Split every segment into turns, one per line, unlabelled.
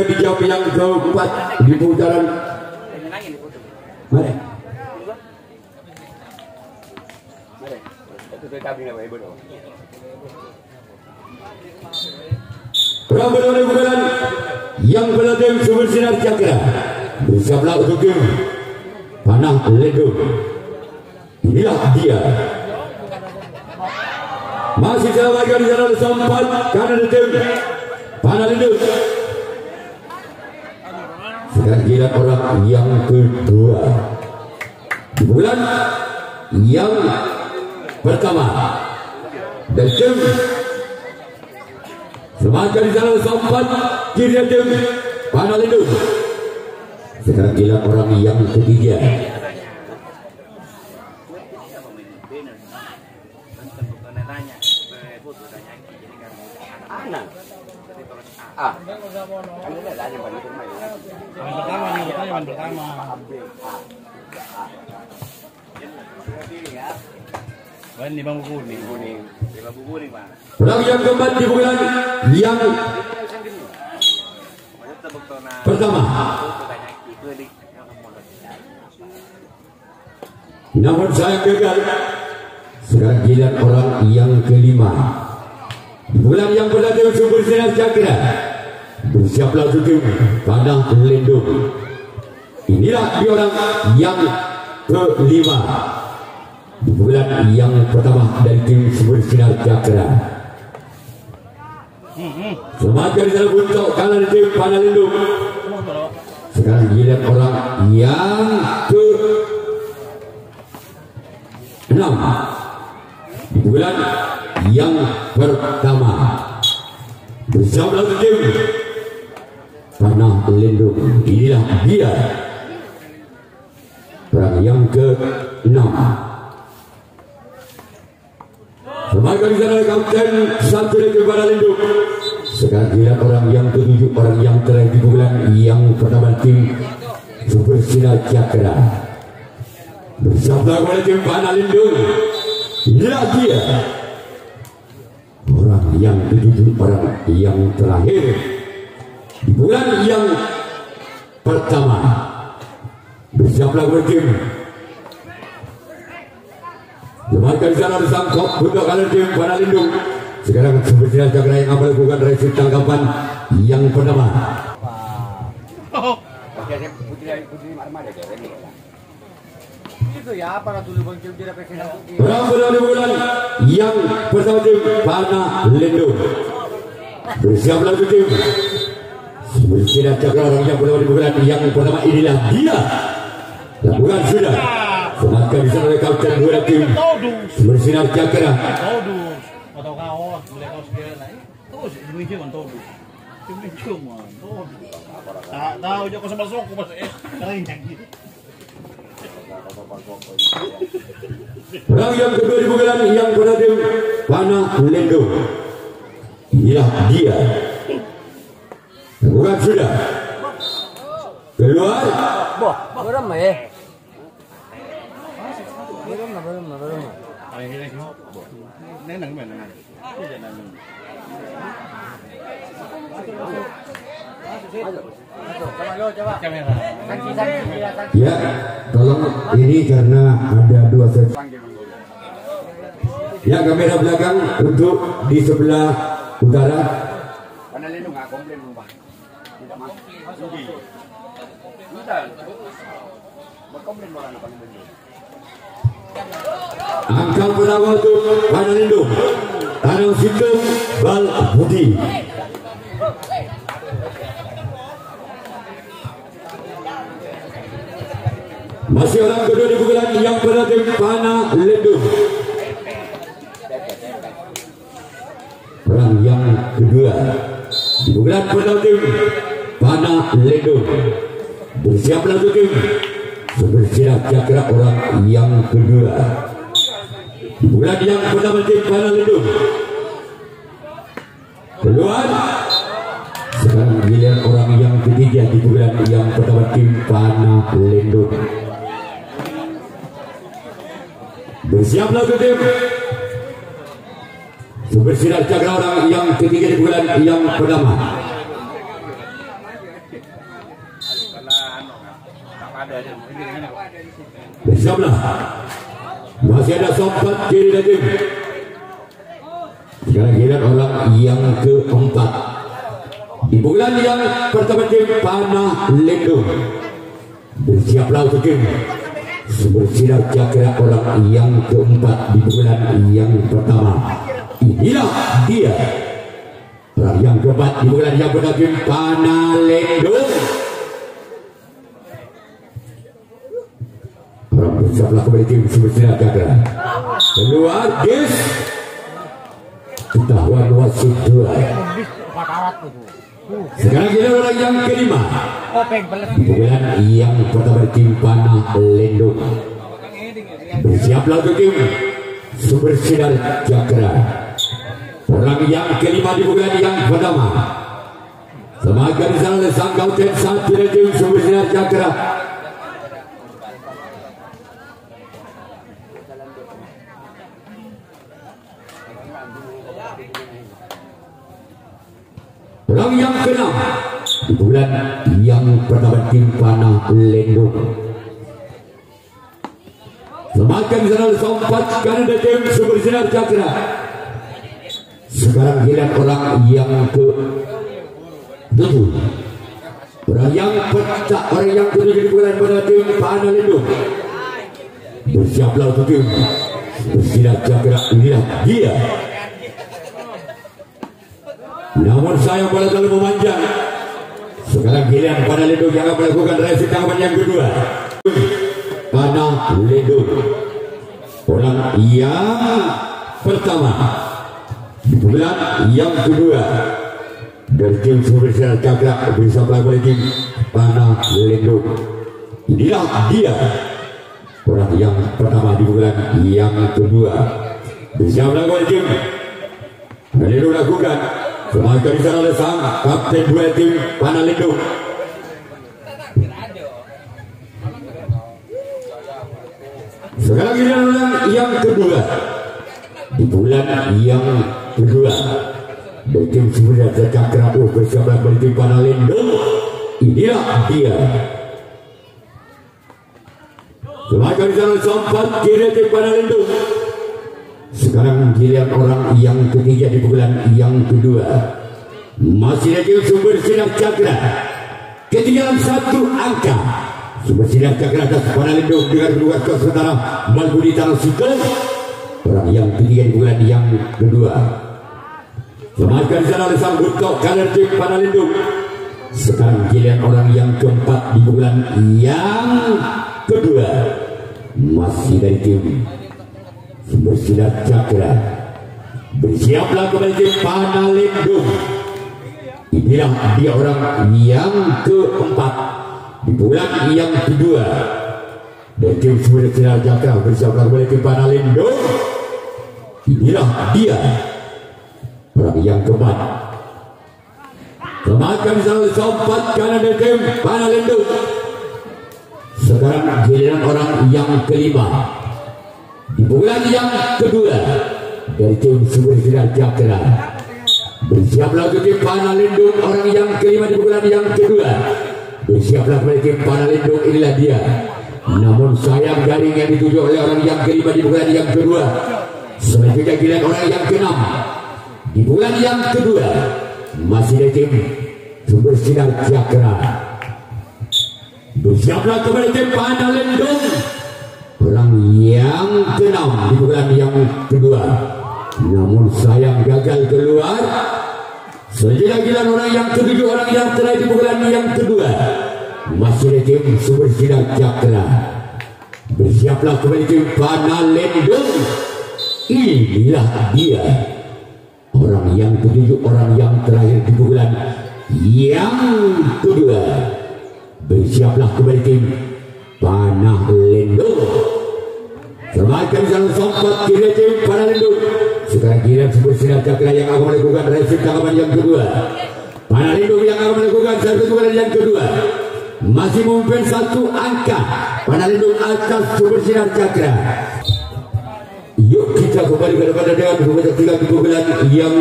Dijawab yang keempat di putaran mana? Perang yang berlatih sumber sinar cakra bersiaplah untuk tim panah ledung. Inilah dia. Masih saya lagi di sana sempat karena tim panah ledung. Sekarang giliran orang yang kedua di bulan yang pertama dan tim semakin di sana sempat giliran tim panah ledung. Sekarang giliran orang yang ketiga. Perang yang keempat di bulan yang pertama. Namun saya gagal. Sekarang giliran orang yang kelima. Di bulan yang berlatih sumber sinar cakra bersiaplah untuk panah lendung. Inilah di orang yang kelima. Di bulan yang pertama dari tim sumber sinar cakra. Semakin dalam untuk kanan tim panah lendung. Sekarang giliran orang yang ke-6 di bulan yang pertama bersama tim panah lendung. Inilah dia perang yang ke-6. Semakin di sana kapten satu lagi panah lendung. Sekarang giliran orang yang ke-7, orang yang terakhir di bulan yang pertama tim sumber sinar cakra bersama oleh tim panah lendung. Inilah dia orang yang ke-7, orang yang terakhir di bulan yang pertama bersiaplah bertim. Semakin sana disangkut untuk kalian tim panah lendung. Sekarang sumber sinar cakra yang akan melakukan reaksi tangkapan yang pertama.
Itu ya para dulu bang Jum tidak presiden.
Perang di bulan yang pertama tim panah lendung. Bersiaplah tim sumber sinar cakra orang yang pertama di bulan yang pertama. Inilah dia. Lakukan sudah. Semakin bisa oleh kapten dua tim sumber sinar cakra.
Atau kaos, boleh kaos segala lain. Terus Indonesia man todo. Indonesia man todo. Tahu je ko sa masuk ko mas kering gitu.
Perang yang kedua di bulan yang berada panah lendung. Inilah dia. Bukan sudah. Keluar.
Boh, berapa ya? Berapa?
Ay ini semua. Nenang mana? Tidak nenang.
Ya, tolong ini karena ada dua set. Ya, kamera belakang untuk di sebelah utara. Angka pertama untuk panah lendung. Tanang Situng Bal Budi. Masih orang kedua di bulan yang berlatih panah lendung. Perang yang kedua di bulan berlatih panah lendung. Bersiaplah untuk tim sumber sinar cakra orang yang kedua. Di bulan yang pertama tim panah lendung. Keluar. Sekarang giliran orang yang ketiga di bulan yang pertama tim Panah Lendung. Bersiaplah ke tim Super Sinar Cakra orang yang ketiga di bulan yang pertama. Bersiaplah. Masih ada sompat kiri dan tim. Sekarang giliran orang yang keempat di bulan yang pertama tim Panah Lendung. Bersiaplah untuk tim Super Sinar Cakra orang yang keempat di bulan yang pertama. Inilah dia orang yang keempat di bulan yang pertama tim Panah Lendung. Orang bersiaplah kembali tim Super Sinar Cakra. Keluar dis ketahuan wasit 2. Sekarang kita orang yang kelima di bulan yang pertama tim Panah Lendung. Bersiaplah untuk tim Super Sinar Cakra orang yang kelima di bulan yang pertama. Semakin di sana sang kauten satu dari tim Super Sinar Cakra. Orang yang keenam di bulan yang pertama tim Panah Lendung. Semakin di sana sompat kanan dari tim Super Sinar Cakra. Sekarang giliran orang yang ke-7. Orang yang pecah, orang yang ke-7 di bulan pada tim Panah Lendung. Bersiaplah untuk tim Super Sinar Cakra. Inilah dia. Namun sayang bola terlalu memanjang. Sekarang giliran Panah Lendung yang akan melakukan reaksi tangkapan yang kedua. Panah Lendung orang yang pertama di bulan yang kedua dari tim Super Sinar Cakra bersama oleh tim Panah Lendung. Inilah dia orang yang pertama di bulan yang kedua bersama oleh tim Panah Lendung lakukan. Semakin di sana oleh sang kapten 2 tim Panah Lendung. Sekarang giliran yang kedua di bulan yang kedua dari tim Super Sinar Cakra bersama oleh tim Panah Lendung. Inilah dia. Semakin di sana sempat kiri tim Panah Lendung. Sekarang giliran orang yang ketiga di bulan yang kedua. Masih ada Super Sinar Cakra. Ketinggalan 1 angka. Super Sinar Cakra atas Panah Lendung dengan 2 skor sementara Malbudi Tarasiko. Orang yang ketiga di bulan yang kedua. Semakin di sana oleh sang butok kanan tim Panah Lendung. Sekarang giliran orang yang keempat di bulan yang kedua. Masih dari tim Super Sinar Cakra. Bersiaplah kembali tim Panah Lendung. Inilah dia orang yang keempat di bulan yang kedua dari tim Super Sinar Cakra. Bersiaplah kembali tim Panah Lendung. Inilah dia orang yang keempat. Semakin selalu sompat kanan dari tim Panah Lendung. Sekarang giliran orang yang kelima di bulan yang kedua dari tim Super Sinar Cakra. Bersiaplah untuk tim Panah Lendung orang yang kelima di bulan yang kedua. Bersiaplah kembali tim Panah Lendung. Inilah dia. Namun sayang garing yang dituju oleh orang yang kelima di bulan yang kedua. Selanjutnya giliran orang yang keenam di bulan yang kedua. Masih dari tim Super Sinar Cakra. Bersiaplah kembali tim Panah Lendung orang yang keenam di bulan yang kedua. Namun sayang gagal keluar. Selanjutnya giliran orang yang ketujuh, orang yang terakhir di bulan yang kedua. Masih di tim Super Sinar Cakra. Bersiaplah kembali tim Panah Lendung. Inilah dia orang yang ketujuh, orang yang terakhir di bulan yang kedua. Bersiaplah kembali tim Panah Lendung. Semakin jalan sempat kiri tim Panah Lendung. Sekarang giliran Super Sinar Cakra yang akan melakukan reaksi tangkapan yang kedua. Panalindung yang akan melakukan satu pukulan yang kedua. Masih memimpin satu angka. Panalindung atas Sumber Sinar Cakra. Yuk kita kembali kepada dengan tiga pukulan yang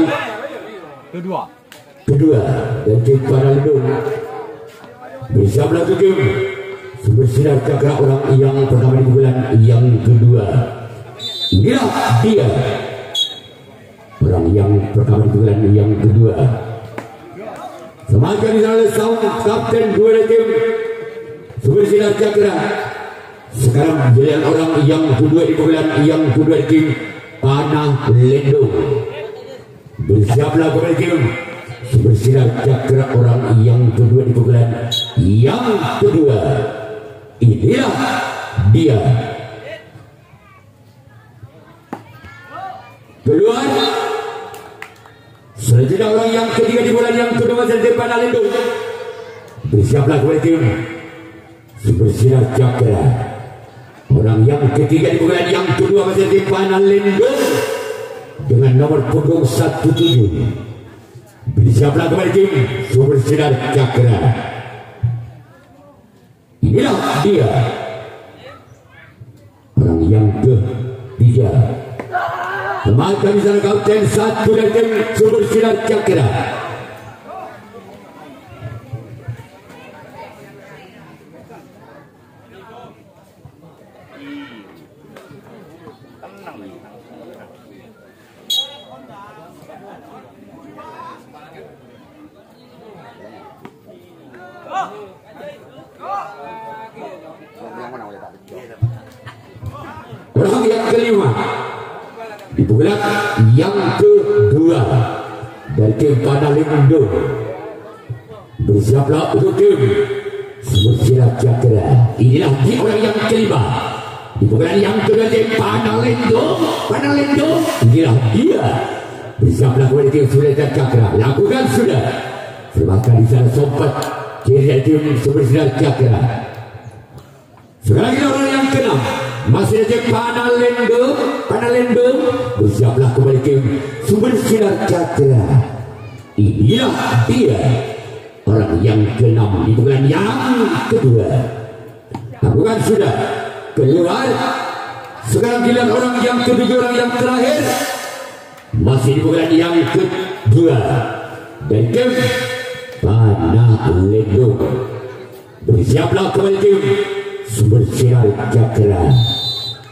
kedua dan tim Panalindung bisa melakukan Sumber Sinar Cakra orang yang pertama di pukulan yang kedua. Inilah dia orang yang pertama di pukulan yang kedua. Semakin di sana sound kapten dua tim Sumber Sinar Cakra. Sekarang giliran orang yang kedua di pukulan yang kedua tim Panalindung. Bersiaplah kepada tim Sumber Sinar Cakra orang yang kedua di pukulan yang kedua. Inilah dia. Keluar. Selanjutnya orang yang ketiga di bulan yang kedua dari Panalindung. Bersiaplah kepada tim Sumber Sinar Cakra. Orang yang ketiga di bulan yang kedua masih di Panalindung dengan nomor punggung 17. Bersiaplah kepada tim Sumber Sinar Cakra. Inilah dia orang yang ketiga. Semakin di sana kapten satu dari tim Sumber Sinar Cakra. Orang yang kelima di pukulan yang kedua dari tim Panalindung. Bersiaplah untuk tim Sumber Sinar Cakra. Inilah dia orang yang kelima di pukulan yang kedua tim Panalindung. Inilah dia. Bersiaplah kepada tim Sumber Sinar Cakra. Lakukan sudah. Semakin di sana sobat kiri dari tim Sumber Sinar Cakra. Sekarang kita orang yang keenam masih ada Panalindung. Bersiaplah kembali tim Sumber Sinar Cakra. Inilah dia orang yang keenam di bulan yang kedua. Lakukan sudah. Keluar. Sekarang giliran orang yang ketujuh, orang yang terakhir masih di bulan yang kedua dan tim Panalindung. Bersiaplah kembali tim Sumber Sinar Cakra.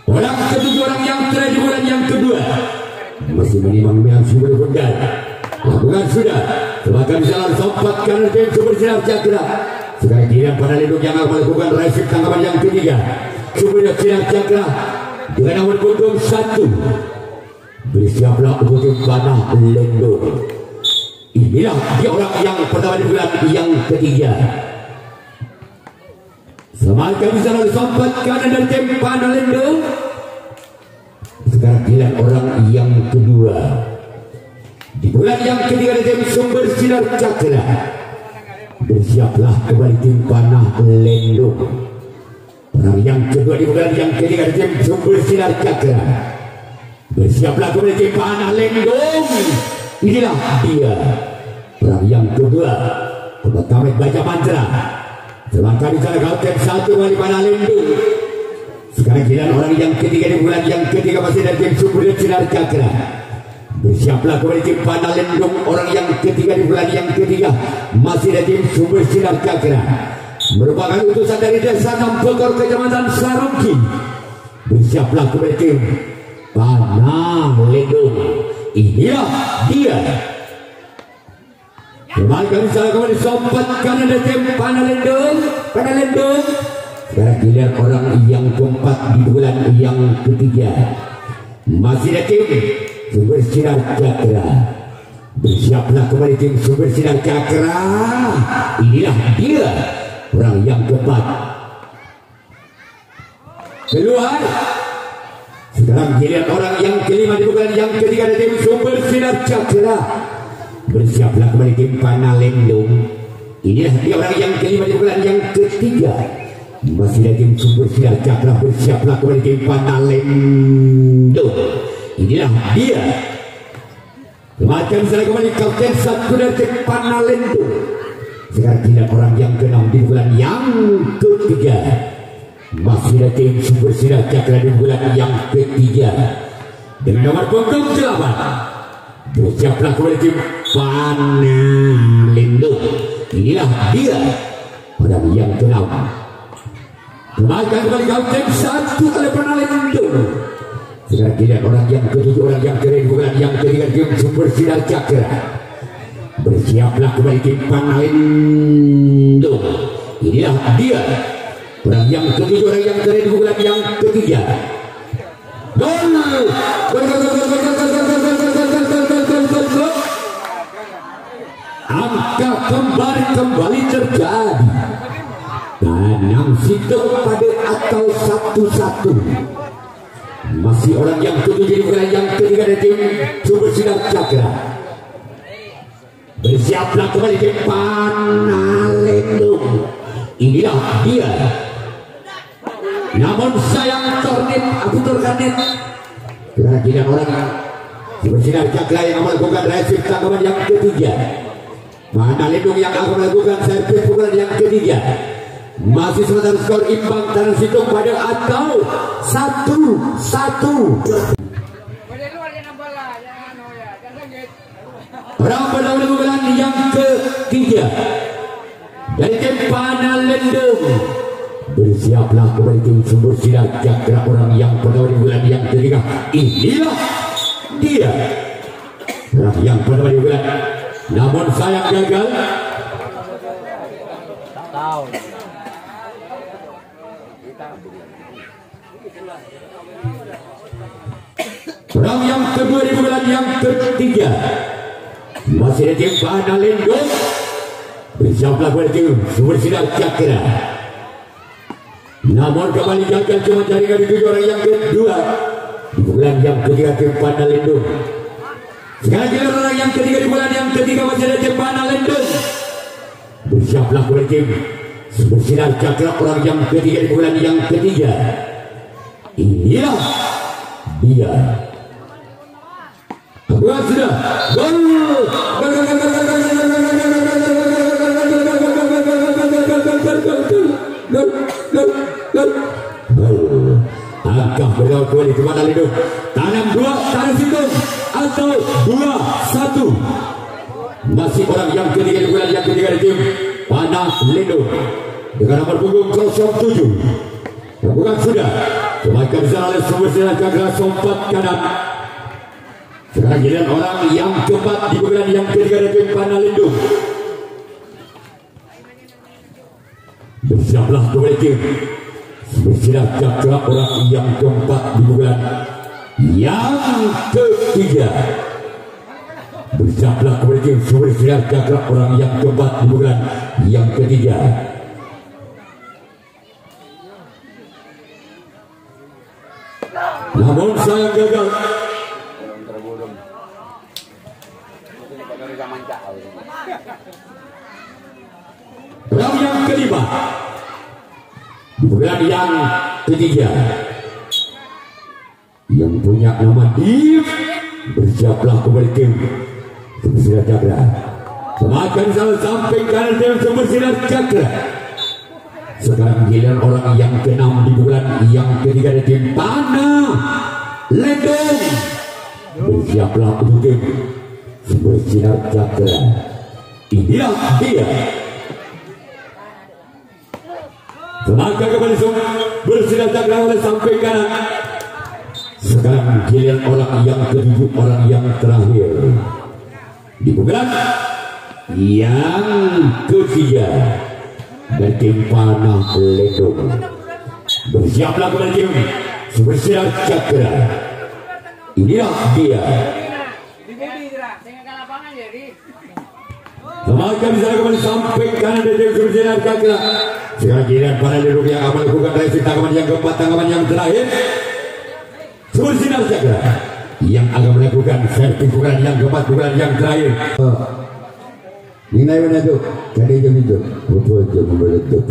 Orang ketujuh, orang yang terakhir di bulan yang kedua masih menimang-nimang sumber bundar. Lakukan sudah. Semakin jalan sobat kanan tim Sumber Sinar Cakra. Sekarang giliran Panalindung yang akan melakukan resip tangkapan yang ketiga. Sumber Sinar Cakra dengan nomor punggung 1. Bersiaplah untuk tim Panalindung. Inilah dia orang yang pertama di bulan yang ketiga. Semakin bisa lalu sobat kanan dari tim Panalindung. Sekarang giliran orang yang kedua di bulan yang ketiga dari tim Sumber Sinar Cakra. Bersiaplah kembali tim Panalindung. Orang yang kedua di bulan yang ketiga dari tim Sumber Sinar Cakra. Bersiaplah kembali tim Panalindung. Inilah dia orang yang kedua. Pertama baca mantra. Selangkah di sana kapten satu dari Panalindung. Sekarang giliran orang yang ketiga di bulan yang ketiga masih dari tim Sumber Sinar Cakra. Bersiaplah kembali tim Panalindung. Orang yang ketiga di bulan yang ketiga masih dari tim Sumber Sinar Cakra. Merupakan utusan dari desa Nampogor Kecamatan Sarungki. Bersiaplah kembali tim Panalindung. Inilah dia. Kembali kami salah kembali sobat kanan dari tim Panalindung. Sekarang giliran orang yang keempat di bulan yang ketiga masih dari tim Sumber Sinar Cakra. Bersiaplah kembali tim Sumber Sinar Cakra. Inilah dia orang yang keempat. Keluar. Sekarang giliran orang yang kelima di bulan yang ketiga dari tim Sumber Sinar Cakra. Bersiaplah kembali tim Panalindung. Inilah dia orang yang kelima di bulan yang ketiga masih dari tim Sumber Sinar Cakra. Bersiaplah kembali tim Panalindung. Inilah dia Makan saya kembali kapten satu dari Panalendo. Sekarang tidak orang yang ke-6 di bulan yang ketiga. Masih ada tim Sumber Sinar Cakra di bulan yang ketiga dengan nomor punggung 8. Bersiaplah kembali tim Panalendo. Inilah dia orang yang ke-6. Makan kembali kapten satu oleh Panalendo. Sekarang tidak orang yang ke-7, orang yang ke-9, bukan yang ketiga tim Sumber Sinar Cakra. Bersiaplah kembali tim Panalendo. Inilah dia orang yang ke-7, orang yang ke-9, bukan yang ketiga. Gol! Angka kembali terjadi. Tanam situ pada atau 1-1. Masih orang yang ke-7 bukan yang ketiga dari tim Sumber Sinar Cakra. Bersiaplah kembali tim Panalendo. Inilah dia. Namun sayang Tornit Abu Turkanet kerajinan orang Sumber Sinar Cakra yang melakukan resip tanggapan yang ketiga. Panalendo yang akan melakukan servis pukulan yang ketiga. Masih sementara skor imbang Tanah Situng pada atau 1-1. Orang pada bulan yang ketiga dari tim Panalendo. Bersiaplah kembali tim Sumber Sinar Cakra orang yang pada bulan yang ketiga. Inilah dia orang yang pada bulan, namun sayang gagal.
Tahu.
Orang yang kedua di bulan yang ketiga masih ada tim Panalendo. Bersiaplah kembali tim Sumber Sinar Cakra. Namun kembali gagal cuma jaringan di tujuh orang yang kedua di bulan yang ketiga tim Panalendo. Sekarang kita orang yang ketiga di bulan yang ketiga masih ada tim Panalendo. Bersiaplah kembali tim Sumber Sinar Cakra orang yang ketiga di bulan yang ketiga. Inilah dia. Buat sudah gol. Angka berlawan kembali ke Panalendo. Tanam 2 Tanah Situng atau 2-1. Masih orang yang ketiga di bulan yang ketiga di tim Panalendo dengan nomor punggung 07. Bukan sudah kembalikan bisa oleh Sumber Sinar Cakra sompat kanan. Sekarang giliran orang yang keempat di bulan yang ketiga dari tim Panalendo. Bersiaplah kembali tim Sumber Sinar Cakra orang yang keempat di bulan yang ketiga. Bersiaplah kembali tim Sumber Sinar Cakra orang yang keempat di bulan yang ketiga. Namun sayang gagal. Orang yang kelima di bulan yang ketiga yang punya nama Div. Bersiaplah kembali tim Sumber Sinar Cakra. Semakin salah samping kanan tim Sumber Sinar Cakra. Sekarang giliran orang yang ke-6 di bulan yang ketiga dari tim Panalendo. Bersiaplah untuk tim Sumber Sinar Cakra. Inilah dia. Semakin kembali Sumber Sinar Cakra oleh samping kanan. Sekarang giliran orang yang ke-7, orang yang terakhir di bulan yang ketiga dan tim Panalendo. Bersiaplah kembali tim Sumber Sinar Cakra. Inilah dia. Semakin bisa kembali samping kanan dari tim Sumber Sinar Cakra. Sekarang giliran Panalendo yang akan melakukan revisi tanggapan yang keempat, tanggapan yang terakhir. Sumber Sinar Cakra yang akan melakukan servis pukulan yang keempat, pukulan yang terakhir. Ini mana tu? Kali jam itu. Betul je memeletup.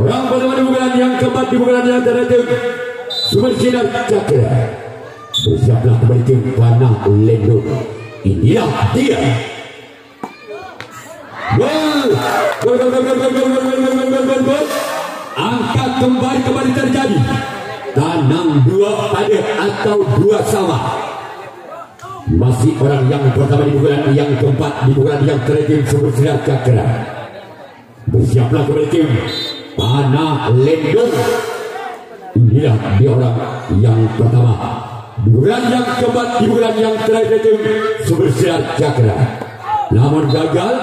Orang pada pukulan yang keempat di pukulan yang terakhir. Sumber Sinar Cakra. Bersiaplah kembali tim Panah Lendung. Inilah dia. Gol. Angka kembali terjadi. Tanam 2 pada atau 2 sama. Masih orang yang pertama di pukulan yang keempat, di pukulan yang terakhir Sumber Sinar Cakra. Bersiaplah kembali tim Panah Lendung. Inilah dia orang yang pertama di pukulan yang keempat, di pukulan yang terakhir tim Sumber Sinar Cakra. Namun gagal.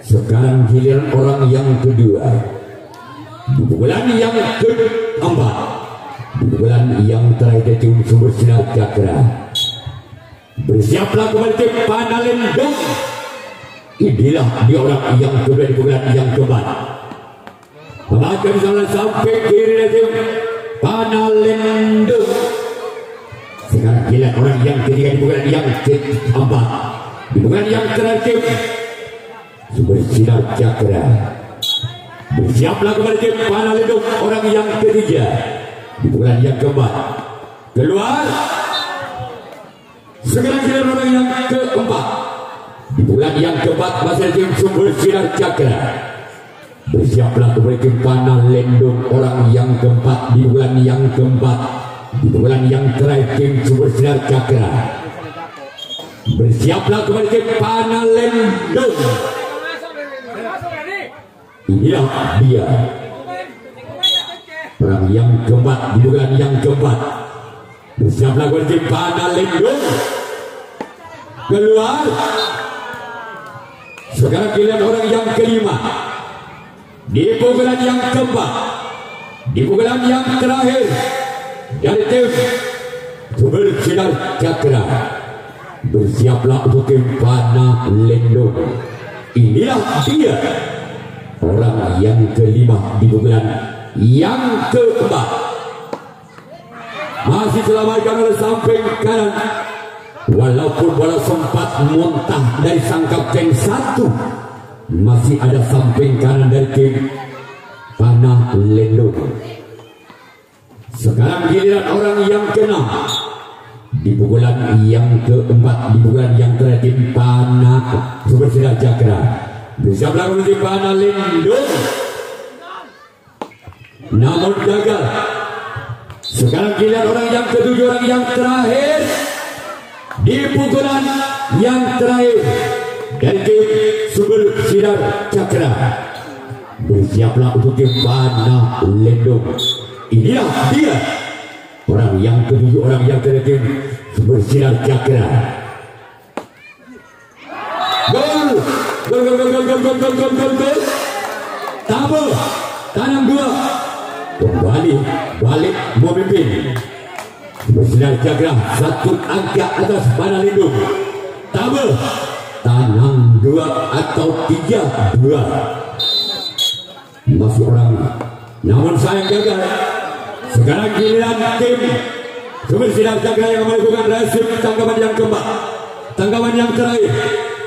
Sekarang giliran orang yang kedua di pukulan yang keempat, di pukulan yang terakhir tim Sumber Sinar Cakra. Bersiaplah kembali tim Panah Lendung. Inilah dia orang yang kedua di pukulan yang keempat. Membaca di sana sampai kiri tim Panah Lendung. Sekarang giliran orang yang ketiga di pukulan yang keempat, di pukulan yang terakhir Sumber Sinar Cakra. Bersiaplah kembali tim Panah Lendung, orang yang ketiga di pukulan yang keempat. Keluar. Sekarang giliran orang yang keempat di pukulan yang keempat, masih tim Sumber Sinar Cakra. Bersiaplah kembali tim Panah Lendung, orang yang keempat di pukulan yang keempat, di pukulan yang terakhir tim Sumber Sinar Cakra. Bersiaplah kembali tim Panah Lendung. Inilah dia orang yang keempat di pukulan yang keempat. Bersiaplah kembali tim Panah Lendung. Keluar. Sekarang giliran orang yang kelima di pukulan yang keempat, di pukulan yang terakhir dari tim Sumber Sinar Cakra. Bersiaplah untuk tim Panah Lendung. Inilah dia orang yang kelima di pukulan yang keempat. Masih selamatkan oleh samping kanan. Walaupun bola sempat muntah dari sang kapten satu, masih ada samping kanan dari tim Panah Lendung. Sekarang giliran orang yang keenam di pukulan yang keempat, di pukulan yang terakhir tim Panah Sumber Sinar Cakra. Bersiaplah untuk tim Panah Lendung. Namun gagal. Sekarang giliran orang yang ketujuh, orang yang terakhir di pukulan yang terakhir dari tim Sumber Sinar Cakra. Bersiaplah untuk tim Panah Lendung. Inilah dia orang yang ketujuh, orang yang terakhir tim Sumber Sinar Cakra. Gol. Gol. Tabel tanam 2. Kembali balik memimpin. Bersinar Cakra 1 angka atas Panah Lendung. Tabel tanam 2 atau 3-2. Masih orang, namun sayang gagal. Sekarang giliran tim Sumber Sinar Cakra yang melakukan resip tangkapan yang keempat, tangkapan yang terakhir.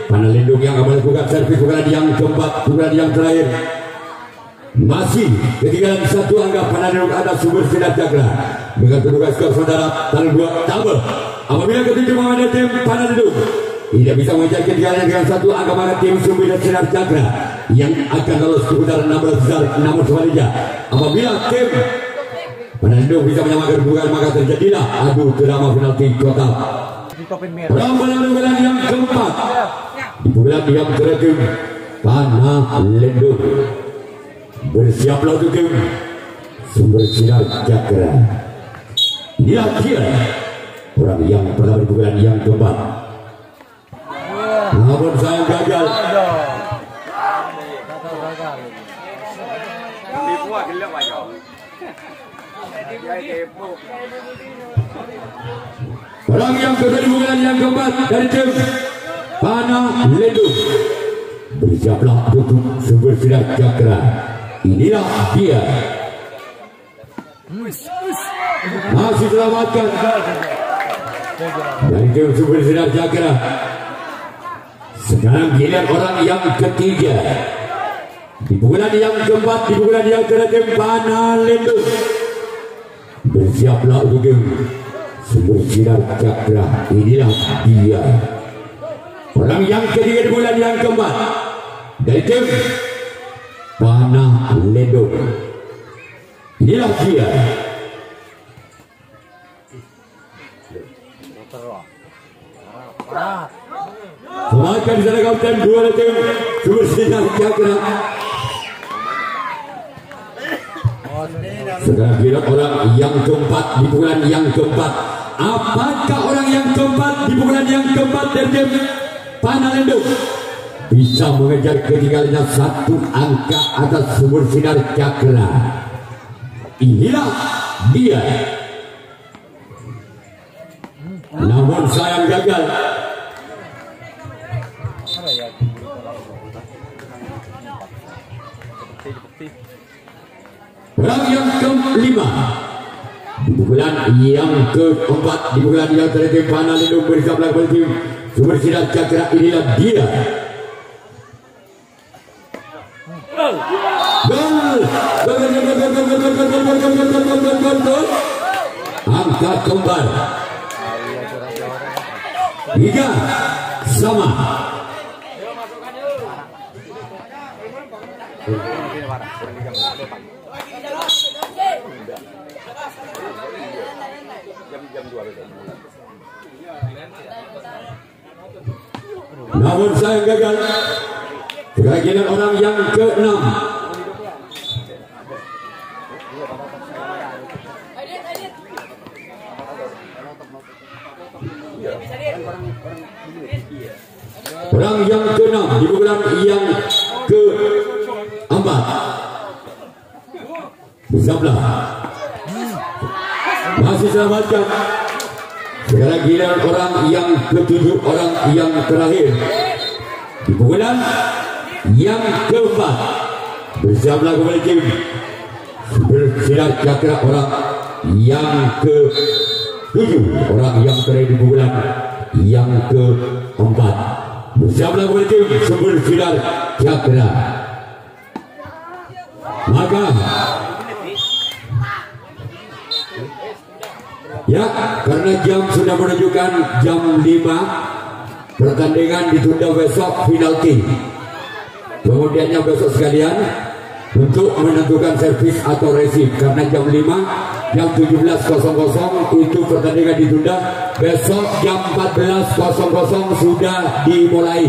Panah Lendung yang akan melakukan servis pukulan yang keempat, pukulan yang terakhir. Masih ketinggalan 1 angka. Panah Lendung ada Sumber Sinar Cakra dengan kedudukan skor saudara tanggal 2 tabel. Apabila ketujuh mengambil tim Panah Lendung tidak bisa mengejar ketinggalan dengan 1 angka, maka tim Sumber Sinar Cakra yang akan lolos ke putaran 16 besar. Namun sebaliknya, apabila tim Panah Lendung bisa menyamakan kedudukan, maka terjadilah adu drama penalti kotak. Pukulan yang keempat di pukulan yang terakhir Panah Lendung. Bersiaplah untuk tim Sumber Sinar Cakra. Inilah dia orang yang pertama di pukulan yang keempat. Namun saya gagal. Orang yang kedua di pukulan yang keempat dari tim Panah Lendung. Bersiaplah untuk Sumber Sinar Cakra. Inilah dia. Masih selamatkan dari tim Sumber Sinar Cakra. Sekarang giliran orang yang ketiga di pukulan yang keempat, di pukulan yang terakhir tim Panah Lendung. Bersiaplah untuk sumber sinar cakra. Inilah dia orang yang ketiga di bulan yang keempat dari tim Panah Ledong. Inilah dia. Semakan di sana kapten dua tim sumber sinar cakra. Sekarang kira orang yang keempat di bulan yang keempat. Apakah orang yang keempat di bulan yang keempat dari tim Panah Ledong bisa mengejar ketinggalannya satu angka atas sumber sinar cakra? Inilah dia. Namun sayang gagal. Orang yang kelima di bulan yang keempat di bulan yang terakhir Panah Ledong bersama tim sumber sinar cakra. Inilah dia. Angka kembar 3 sama. Namun saya gagal. Sekarang orang yang ke-6 orang yang ke-6 di bulan yang ke-4 bersablah masih selamatkan. Sekarang giliran orang yang ke-7, orang yang terakhir di bulan yang ke-4 bersablah kembali tim bersinar cakra. Orang yang ke-7, orang yang terakhir di bulan yang ke-4 bersablah kembali tim sumber sinar cakra. Maka ya, karena jam sudah menunjukkan jam 5, pertandingan ditunda besok penalti. Kemudiannya besok sekalian untuk menentukan servis atau resim, karena jam 5 jam 17.00 itu pertandingan ditunda. Besok jam 14.00 sudah dimulai.